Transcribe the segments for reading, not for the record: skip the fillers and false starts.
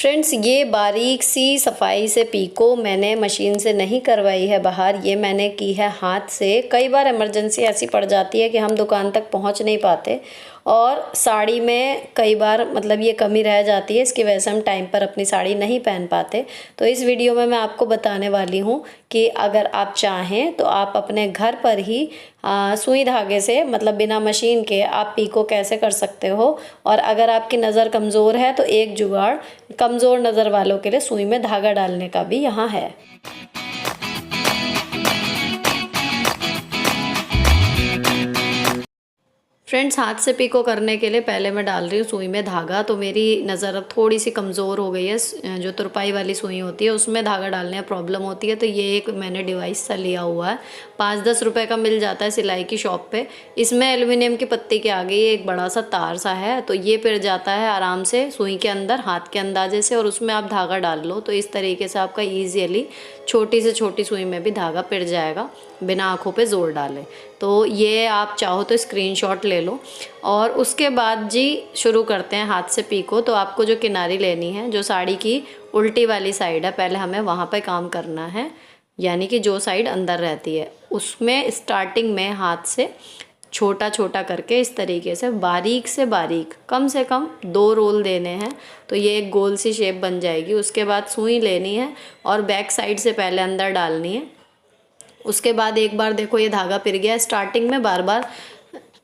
Friends, ये बारीक सी सफाई से पीको मैंने मशीन से नहीं करवाई है बाहर, ये मैंने की है हाथ से। कई बार इमरजेंसी ऐसी पड़ जाती है कि हम दुकान तक पहुंच नहीं पाते और साड़ी में कई बार मतलब ये कमी रह जाती है, इसकी वजह से हम टाइम पर अपनी साड़ी नहीं पहन पाते। तो इस वीडियो में मैं आपको बताने वाली हूँ कि अगर आप चाहें तो आप अपने घर पर ही सुई धागे से मतलब बिना मशीन के आप पीको कैसे कर सकते हो। और अगर आपकी नज़र कमज़ोर है तो एक जुगाड़ कमज़ोर नज़र वालों के लिए सुई में धागा डालने का भी यहाँ है। फ्रेंड्स, हाथ से पीको करने के लिए पहले मैं डाल रही हूँ सुई में धागा। तो मेरी नज़र अब थोड़ी सी कमज़ोर हो गई है, जो तुरपाई वाली सुई होती है उसमें धागा डालने में प्रॉब्लम होती है। तो ये एक मैंने डिवाइस सा लिया हुआ है, 5-10 रुपए का मिल जाता है सिलाई की शॉप पे। इसमें एल्युमिनियम की पत्ती के आगे ये एक बड़ा सा तार सा है, तो ये पिर जाता है आराम से सुई के अंदर हाथ के अंदाजे से, और उसमें आप धागा डाल लो तो इस तरीके से आपका ईजियली छोटी से छोटी सुई में भी धागा पिर जाएगा बिना आँखों पे जोर डाले। तो ये आप चाहो तो स्क्रीनशॉट ले लो। और उसके बाद जी शुरू करते हैं हाथ से पीको। तो आपको जो किनारी लेनी है, जो साड़ी की उल्टी वाली साइड है, पहले हमें वहाँ पे काम करना है, यानी कि जो साइड अंदर रहती है उसमें स्टार्टिंग में हाथ से छोटा छोटा करके इस तरीके से बारीक कम से कम 2 रोल देने हैं। तो ये एक गोल सी शेप बन जाएगी। उसके बाद सुई लेनी है और बैक साइड से पहले अंदर डालनी है। उसके बाद एक बार देखो ये धागा पिर गया, स्टार्टिंग में बार बार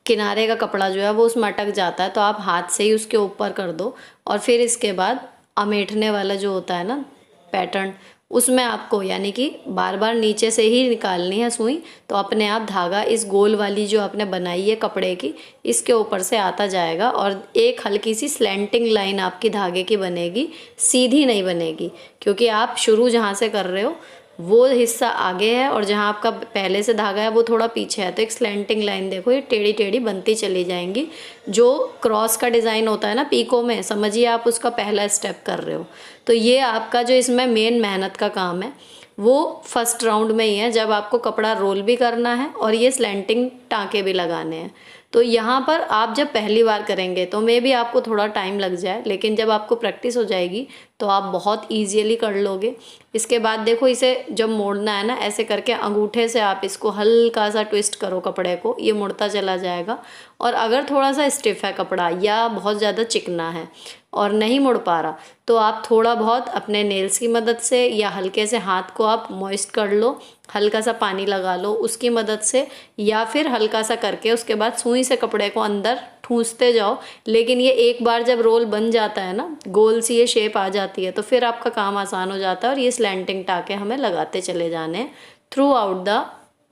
किनारे का कपड़ा जो है वो उसमें अटक जाता है, तो आप हाथ से ही उसके ऊपर कर दो। और फिर इसके बाद अमेठने वाला जो होता है ना पैटर्न, उसमें आपको यानी कि बार बार नीचे से ही निकालनी है सुई। तो अपने आप धागा इस गोल वाली जो आपने बनाई है कपड़े की, इसके ऊपर से आता जाएगा और एक हल्की सी स्लैंटिंग लाइन आपकी धागे की बनेगी, सीधी नहीं बनेगी, क्योंकि आप शुरू जहाँ से कर रहे हो वो हिस्सा आगे है और जहाँ आपका पहले से धागा है वो थोड़ा पीछे है। तो एक स्लैंटिंग लाइन देखो ये टेढ़ी टेढ़ी बनती चली जाएंगी। जो क्रॉस का डिज़ाइन होता है ना पीको में, समझिए आप उसका पहला स्टेप कर रहे हो। तो ये आपका जो इसमें मेन मेहनत का काम है वो फर्स्ट राउंड में ही है, जब आपको कपड़ा रोल भी करना है और ये स्लैंटिंग टाँके भी लगाने हैं। तो यहाँ पर आप जब पहली बार करेंगे तो मे भी आपको थोड़ा टाइम लग जाए, लेकिन जब आपको प्रैक्टिस हो जाएगी तो आप बहुत ईजियली कर लोगे। इसके बाद देखो इसे जब मोड़ना है ना, ऐसे करके अंगूठे से आप इसको हल्का सा ट्विस्ट करो कपड़े को, ये मुड़ता चला जाएगा। और अगर थोड़ा सा स्टिफ है कपड़ा या बहुत ज़्यादा चिकना है और नहीं मुड़ पा रहा, तो आप थोड़ा बहुत अपने नेल्स की मदद से या हल्के से हाथ को आप मॉइस्ट कर लो, हल्का सा पानी लगा लो उसकी मदद से, या फिर हल्का सा करके उसके बाद सुई से कपड़े को अंदर ठूंसते जाओ। लेकिन ये एक बार जब रोल बन जाता है ना, गोल सी ये शेप आ जाती है, तो फिर आपका काम आसान हो जाता है। और ये स्लैंटिंग टाके हमें लगाते चले जाने हैं थ्रू आउट द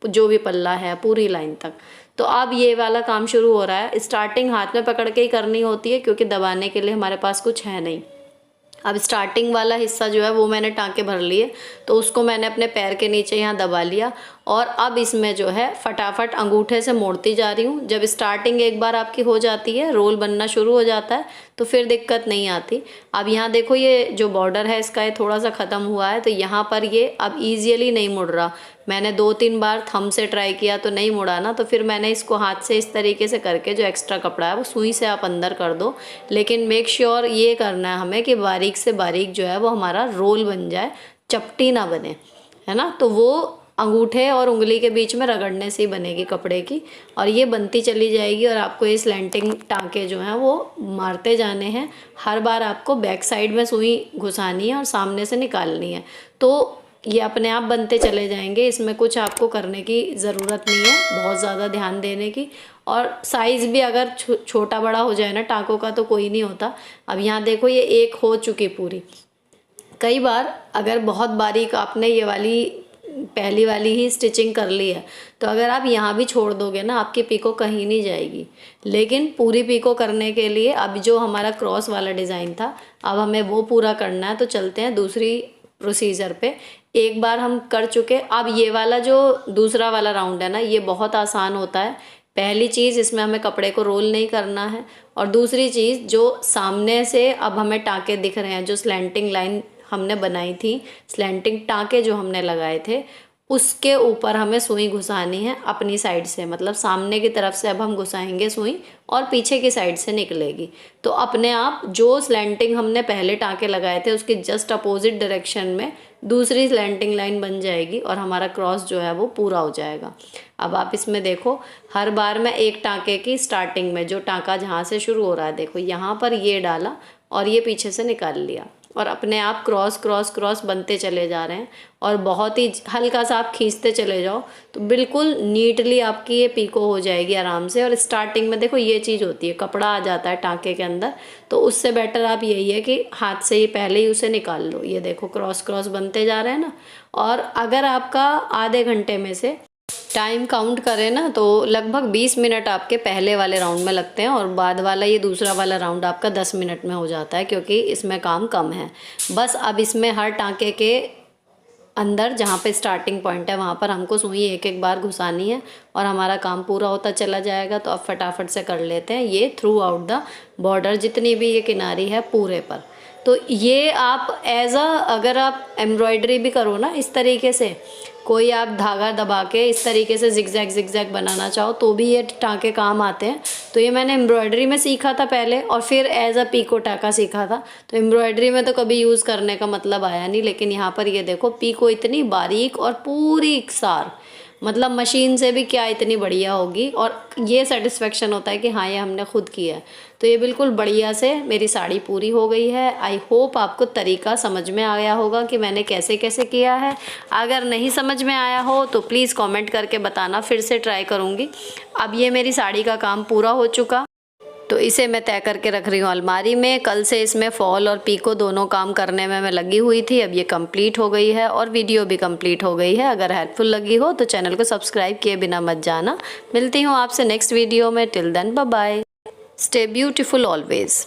जो भी पल्ला है पूरी लाइन तक। तो अब ये वाला काम शुरू हो रहा है। स्टार्टिंग हाथ में पकड़ के ही करनी होती है क्योंकि दबाने के लिए हमारे पास कुछ है नहीं। अब स्टार्टिंग वाला हिस्सा जो है वो मैंने टाँके भर लिए, तो उसको मैंने अपने पैर के नीचे यहाँ दबा लिया और अब इसमें जो है फटाफट अंगूठे से मोड़ती जा रही हूँ। जब स्टार्टिंग एक बार आपकी हो जाती है, रोल बनना शुरू हो जाता है, तो फिर दिक्कत नहीं आती। अब यहाँ देखो ये जो बॉर्डर है इसका ये थोड़ा सा ख़त्म हुआ है, तो यहाँ पर ये अब ईजियली नहीं मुड़ रहा। मैंने 2-3 बार थंब से ट्राई किया तो नहीं मुड़ा ना, तो फिर मैंने इसको हाथ से इस तरीके से करके जो एक्स्ट्रा कपड़ा है वो सुई से आप अंदर कर दो। लेकिन मेक श्योर ये करना है हमें कि बारीक से बारीक जो है वो हमारा रोल बन जाए, चपटी ना बने, है ना। तो वो अंगूठे और उंगली के बीच में रगड़ने से ही बनेगी कपड़े की, और ये बनती चली जाएगी। और आपको ये स्लैंटिंग टाँके जो हैं वो मारते जाने हैं। हर बार आपको बैक साइड में सुई घुसानी है और सामने से निकालनी है, तो ये अपने आप बनते चले जाएंगे। इसमें कुछ आपको करने की ज़रूरत नहीं है, बहुत ज़्यादा ध्यान देने की। और साइज़ भी अगर छोटा बड़ा हो जाए ना टाँकों का तो कोई नहीं होता। अब यहाँ देखो ये एक हो चुकी पूरी। कई बार अगर बहुत बारीक आपने ये वाली पहली वाली ही स्टिचिंग कर ली है, तो अगर आप यहाँ भी छोड़ दोगे ना, आपकी पीको कहीं नहीं जाएगी। लेकिन पूरी पीको करने के लिए अब जो हमारा क्रॉस वाला डिज़ाइन था, अब हमें वो पूरा करना है। तो चलते हैं दूसरी प्रोसीजर पे। एक बार हम कर चुके, अब ये वाला जो दूसरा वाला राउंड है ना, ये बहुत आसान होता है। पहली चीज़, इसमें हमें कपड़े को रोल नहीं करना है। और दूसरी चीज़, जो सामने से अब हमें टाँके दिख रहे हैं, जो स्लैंटिंग लाइन हमने बनाई थी, स्लैंटिंग टाँके जो हमने लगाए थे, उसके ऊपर हमें सुई घुसानी है अपनी साइड से, मतलब सामने की तरफ से अब हम घुसाएंगे सुई और पीछे की साइड से निकलेगी। तो अपने आप जो स्लैंटिंग हमने पहले टाँके लगाए थे उसके जस्ट अपोजिट डायरेक्शन में दूसरी स्लैंटिंग लाइन बन जाएगी और हमारा क्रॉस जो है वो पूरा हो जाएगा। अब आप इसमें देखो, हर बार मैं एक टाँके की स्टार्टिंग में जो टाँका जहाँ से शुरू हो रहा है, देखो यहाँ पर ये डाला और ये पीछे से निकाल लिया और अपने आप क्रॉस क्रॉस क्रॉस बनते चले जा रहे हैं। और बहुत ही हल्का सा आप खींचते चले जाओ तो बिल्कुल नीटली आपकी ये पीको हो जाएगी आराम से। और स्टार्टिंग में देखो ये चीज़ होती है, कपड़ा आ जाता है टाँके के अंदर, तो उससे बेटर आप यही है कि हाथ से ही पहले ही उसे निकाल लो। ये देखो क्रॉस क्रॉस बनते जा रहे हैं ना। और अगर आपका आधे घंटे में से टाइम काउंट करें ना तो लगभग 20 मिनट आपके पहले वाले राउंड में लगते हैं और बाद वाला ये दूसरा वाला राउंड आपका 10 मिनट में हो जाता है, क्योंकि इसमें काम कम है। बस अब इसमें हर टाँके के अंदर जहाँ पे स्टार्टिंग पॉइंट है वहाँ पर हमको सुई एक एक बार घुसानी है और हमारा काम पूरा होता चला जाएगा। तो अब फटाफट से कर लेते हैं ये थ्रू आउट द बॉर्डर, जितनी भी ये किनारी है पूरे पर। तो ये आप अगर आप एम्ब्रॉयडरी भी करो ना इस तरीके से, कोई आप धागा दबा के इस तरीके से जिगजैग बनाना चाहो तो भी ये टाँके काम आते हैं। तो ये मैंने एम्ब्रॉयडरी में सीखा था पहले और फिर पीको टाँका सीखा था। तो एम्ब्रॉयडरी में तो कभी यूज़ करने का मतलब आया नहीं, लेकिन यहाँ पर ये देखो पीको इतनी बारीक और पूरी इकसार, मतलब मशीन से भी क्या इतनी बढ़िया होगी। और ये सेटिस्फेक्शन होता है कि हाँ ये हमने खुद किया है। तो ये बिल्कुल बढ़िया से मेरी साड़ी पूरी हो गई है। आई होप आपको तरीका समझ में आया होगा कि मैंने कैसे कैसे किया है। अगर नहीं समझ में आया हो तो प्लीज़ कमेंट करके बताना, फिर से ट्राई करूँगी। अब ये मेरी साड़ी का काम पूरा हो चुका, तो इसे मैं तय करके रख रही हूँ अलमारी में। कल से इसमें फॉल और पीको दोनों काम करने में मैं लगी हुई थी। अब ये कंप्लीट हो गई है और वीडियो भी कंप्लीट हो गई है। अगर हेल्पफुल लगी हो तो चैनल को सब्सक्राइब किए बिना मत जाना। मिलती हूँ आपसे नेक्स्ट वीडियो में। Till then bye bye, stay beautiful always.